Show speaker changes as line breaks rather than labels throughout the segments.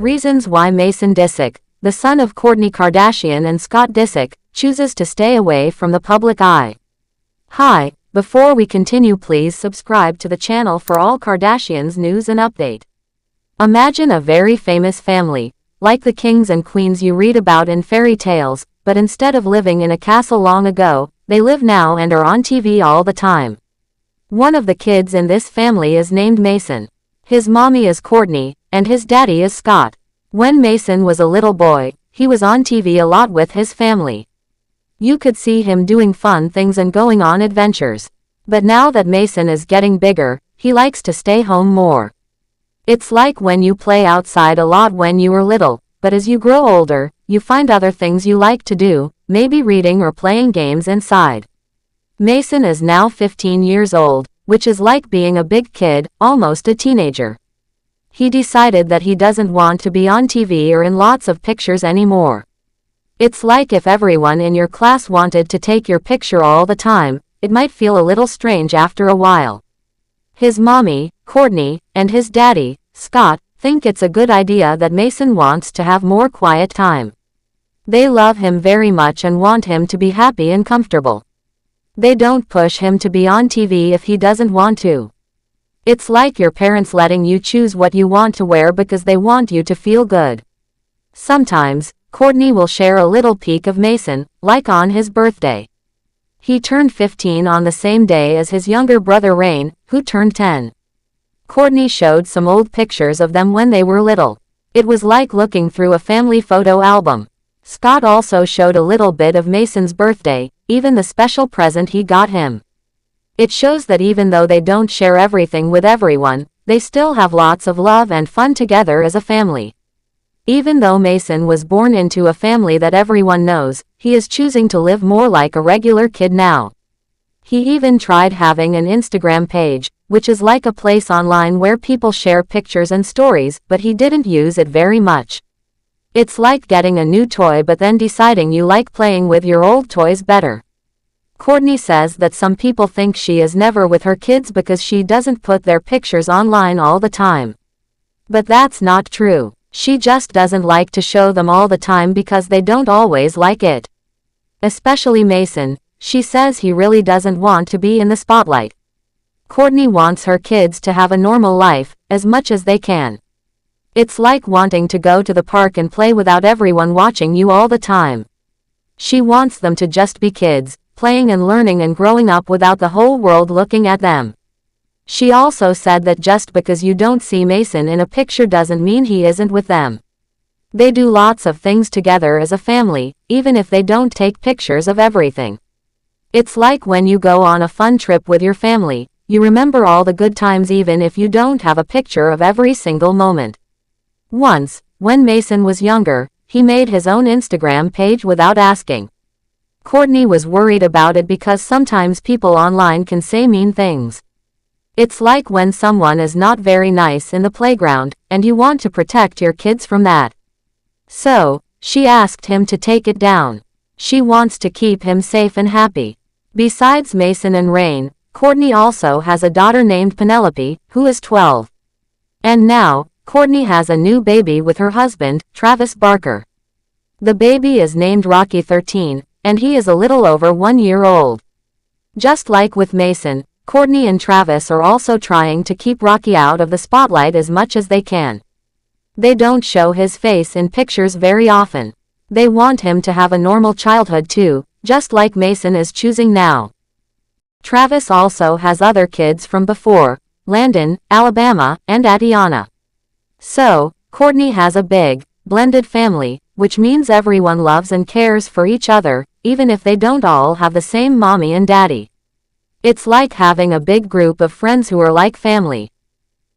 Reasons why Mason Disick, the son of Kourtney Kardashian and Scott Disick, chooses to stay away from the public eye. Hi, before we continue, please subscribe to the channel for all Kardashians news and update. Imagine a very famous family, like the kings and queens you read about in fairy tales, but instead of living in a castle long ago, they live now and are on TV all the time. One of the kids in this family is named Mason. His mommy is Kourtney, and his daddy is Scott. When Mason was a little boy, he was on TV a lot with his family. You could see him doing fun things and going on adventures. But now that Mason is getting bigger, he likes to stay home more. It's like when you play outside a lot when you were little, but as you grow older, you find other things you like to do, maybe reading or playing games inside. Mason is now 15 years old, which is like being a big kid, almost a teenager. He decided that he doesn't want to be on TV or in lots of pictures anymore. It's like if everyone in your class wanted to take your picture all the time, it might feel a little strange after a while. His mommy, Kourtney, and his daddy, Scott, think it's a good idea that Mason wants to have more quiet time. They love him very much and want him to be happy and comfortable. They don't push him to be on TV if he doesn't want to. It's like your parents letting you choose what you want to wear because they want you to feel good. Sometimes, Kourtney will share a little peek of Mason, like on his birthday. He turned 15 on the same day as his younger brother Rain, who turned 10. Kourtney showed some old pictures of them when they were little. It was like looking through a family photo album. Scott also showed a little bit of Mason's birthday, even the special present he got him. It shows that even though they don't share everything with everyone, they still have lots of love and fun together as a family. Even though Mason was born into a family that everyone knows, he is choosing to live more like a regular kid now. He even tried having an Instagram page, which is like a place online where people share pictures and stories, but he didn't use it very much. It's like getting a new toy but then deciding you like playing with your old toys better. Kourtney says that some people think she is never with her kids because she doesn't put their pictures online all the time. But that's not true. She just doesn't like to show them all the time because they don't always like it. Especially Mason, she says he really doesn't want to be in the spotlight. Kourtney wants her kids to have a normal life, as much as they can. It's like wanting to go to the park and play without everyone watching you all the time. She wants them to just be kids, playing and learning and growing up without the whole world looking at them. She also said that just because you don't see Mason in a picture doesn't mean he isn't with them. They do lots of things together as a family, even if they don't take pictures of everything. It's like when you go on a fun trip with your family, you remember all the good times even if you don't have a picture of every single moment. Once, when Mason was younger, he made his own Instagram page without asking. Kourtney was worried about it because sometimes people online can say mean things. It's like when someone is not very nice in the playground, and you want to protect your kids from that. So, she asked him to take it down. She wants to keep him safe and happy. Besides Mason and Rain, Kourtney also has a daughter named Penelope, who is 12. And now, Kourtney has a new baby with her husband, Travis Barker. The baby is named Rocky 13, and he is a little over 1 year old. Just like with Mason, Kourtney and Travis are also trying to keep Rocky out of the spotlight as much as they can. They don't show his face in pictures very often. They want him to have a normal childhood too, just like Mason is choosing now. Travis also has other kids from before, Landon, Alabama, and Atiana. So, Kourtney has a big, blended family, which means everyone loves and cares for each other, even if they don't all have the same mommy and daddy. It's like having a big group of friends who are like family.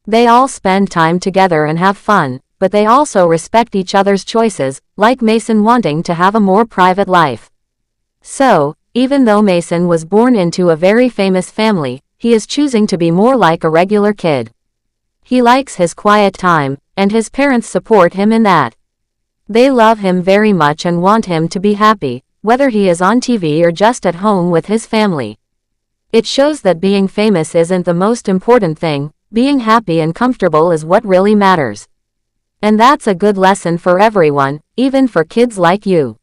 They all spend time together and have fun, but they also respect each other's choices, like Mason wanting to have a more private life. So, even though Mason was born into a very famous family, he is choosing to be more like a regular kid. He likes his quiet time, and his parents support him in that. They love him very much and want him to be happy, whether he is on TV or just at home with his family. It shows that being famous isn't the most important thing, being happy and comfortable is what really matters. And that's a good lesson for everyone, even for kids like you.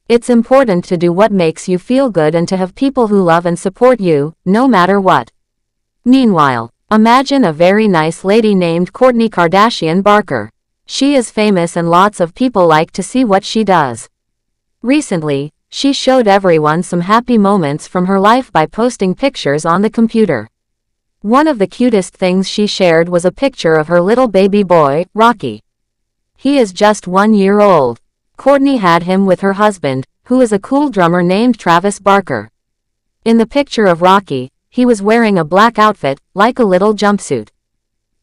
It's important to do what makes you feel good and to have people who love and support you, no matter what. Meanwhile, imagine a very nice lady named Kourtney Kardashian Barker. She is famous and lots of people like to see what she does. Recently, she showed everyone some happy moments from her life by posting pictures on the computer. One of the cutest things she shared was a picture of her little baby boy, Rocky. He is just 1 year old. Kourtney had him with her husband, who is a cool drummer named Travis Barker. In the picture of Rocky, he was wearing a black outfit, like a little jumpsuit.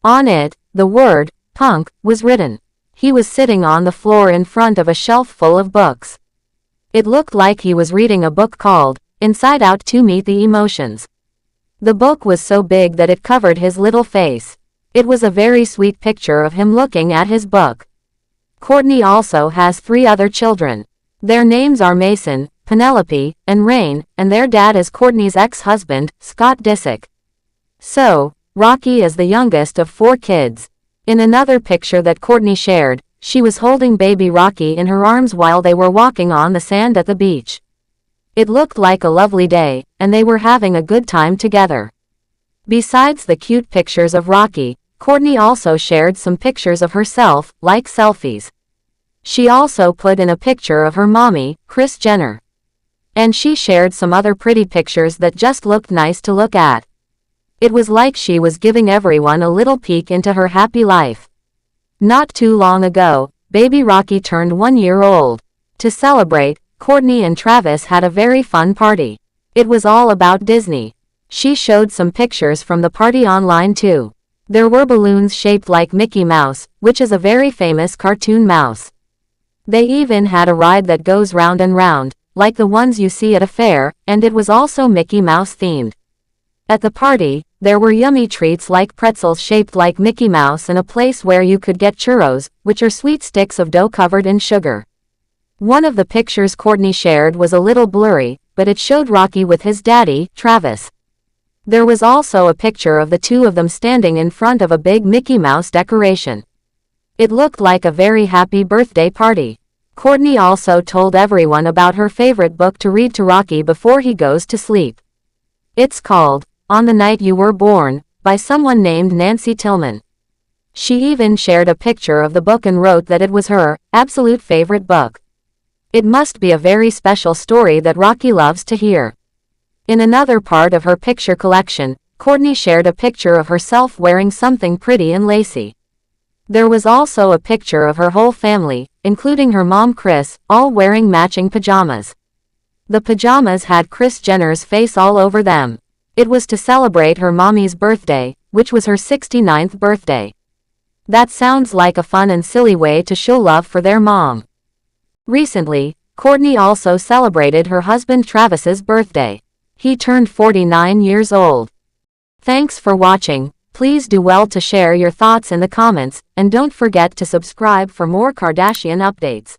On it, the word, punk, was written. He was sitting on the floor in front of a shelf full of books. It looked like he was reading a book called, Inside Out to Meet the Emotions. The book was so big that it covered his little face. It was a very sweet picture of him looking at his book. Kourtney also has 3 other children. Their names are Mason, Penelope, and Rain, and their dad is Kourtney's ex-husband, Scott Disick. So, Rocky is the youngest of 4 kids. In another picture that Kourtney shared, she was holding baby Rocky in her arms while they were walking on the sand at the beach. It looked like a lovely day, and they were having a good time together. Besides the cute pictures of Rocky, Kourtney also shared some pictures of herself, like selfies. She also put in a picture of her mommy, Kris Jenner. And she shared some other pretty pictures that just looked nice to look at. It was like she was giving everyone a little peek into her happy life. Not too long ago, baby Rocky turned 1 year old. To celebrate, Kourtney and Travis had a very fun party. It was all about Disney. She showed some pictures from the party online too. There were balloons shaped like Mickey Mouse, which is a very famous cartoon mouse. They even had a ride that goes round and round, like the ones you see at a fair, and it was also Mickey Mouse themed. At the party, there were yummy treats like pretzels shaped like Mickey Mouse and a place where you could get churros, which are sweet sticks of dough covered in sugar. One of the pictures Kourtney shared was a little blurry, but it showed Rocky with his daddy, Travis. There was also a picture of the 2 of them standing in front of a big Mickey Mouse decoration. It looked like a very happy birthday party. Kourtney also told everyone about her favorite book to read to Rocky before he goes to sleep. It's called, On the Night You Were Born, by someone named Nancy Tillman. She even shared a picture of the book and wrote that it was her absolute favorite book. It must be a very special story that Rocky loves to hear. In another part of her picture collection, Kourtney shared a picture of herself wearing something pretty and lacy. There was also a picture of her whole family, including her mom Kris, all wearing matching pajamas. The pajamas had Kris Jenner's face all over them. It was to celebrate her mommy's birthday, which was her 69th birthday. That sounds like a fun and silly way to show love for their mom. Recently, Kourtney also celebrated her husband Travis's birthday. He turned 49 years old. Thanks for watching. Please do well to share your thoughts in the comments, and don't forget to subscribe for more Kardashian updates.